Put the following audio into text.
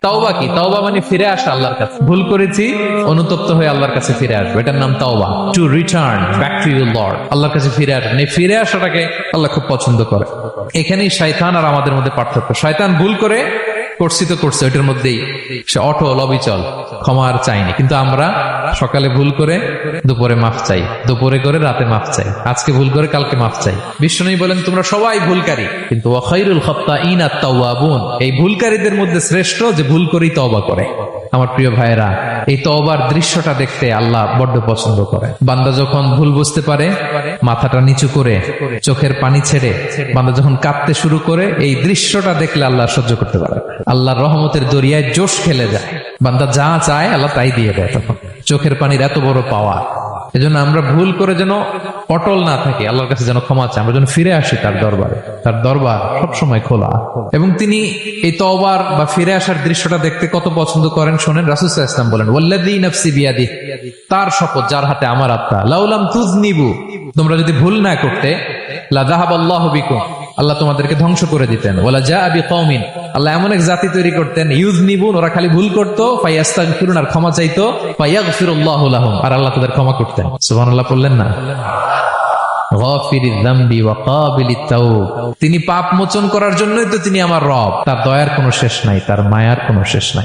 তাওবা কি? তাওবা মানে ফিরে আসা আল্লাহর কাছে। ভুল করেছি, অনুতপ্ত হয়ে আল্লাহর কাছে ফিরে আসবো, এটার নাম তাওবা। To return back to your Lord, আল্লাহর কাছে ফিরে আসবেন। এই ফিরে আসাটাকে আল্লাহ খুব পছন্দ করে। এখানেই শয়তান আর আমাদের মধ্যে পার্থক্য। শয়তান ভুল করে করছি তো করছে, ওইটার মধ্যেই সে অটল অবিচল, ক্ষমা আর চাইনি। কিন্তু আমরা সকালে ভুল করে দুপুরে মাফ চাই, দুপুরে করে রাতে মাফ চাই, আজকে ভুল করে কালকে মাফ চাই। বিষ্ণু বলেন তোমরা সবাই ভুলকারী, কিন্তু ওয়া খায়রুল খাত্তাঈন আত-তাওয়াবুন, এই ভুলকারীদের মধ্যে শ্রেষ্ঠ যে ভুল করেই তওবা করে। আমার প্রিয় ভাইয়েরা, এই তওবার দৃশ্যটা দেখতে আল্লাহ বড্ড পছন্দ করে। বান্দা যখন ভুল বুঝতে পারে, মাথাটা নিচু করে চোখের পানি ছেড়ে বান্দা যখন কাঁদতে শুরু করে, এই দৃশ্যটা দেখলে আল্লাহ সহ্য করতে পারে। আল্লাহর রহমতের দরিয়ায় জোশ খেলে যায়, বান্দা যা চায় আল্লাহ তাই দিয়ে দেয়। তখন চোখের পানির এত বড় পাওয়া। এজন্য আমরা ভুল করে যেন অটল না থাকি, আল্লাহর কাছে যেন ক্ষমা চাই, আমরা যেন ফিরে আসি তার দরবারে। তার দরবার সবসময় খোলা, এবং তিনি এই তওবার বা ফিরে আসার দৃশ্যটা দেখতে কত পছন্দ করেন শোনেন। রাসূল সাল্লাল্লাহু আলাইহি ওয়াসাল্লাম বলেন, ওয়াল্লাযী নাফসি বিয়াদিহি, তার শপথ যার হাতে আমার আত্মা, লাউলাম তুযনিবু, তোমরা যদি ভুল না করতে, লা যাহাবাল্লাহু বিকুম, আল্লাহ তোমাদেরকে ধ্বংস করে দিতেন। ওয়ালা জাআ বিকওমিন, আল্লাহ এমন এক জাতি তৈরি করতেন, ইউযনিবুন, ওরা খালি ভুল করতো, ফায়াস্তাগফিরুন, আর ক্ষমা চাইতো, ফায়াগফিরুল্লাহু লাহুম, আর আল্লাহ তাদের ক্ষমা করতেন। সুবহানাল্লাহ বললেন না? গাফিরিয যামবি ওয়া কাবিলিত তাওব, তিনি পাপ মোচন করার জন্যই তো তিনি আমার রব। তার দয়ার কোনো শেষ নাই, তার মায়ার কোনো শেষ নাই।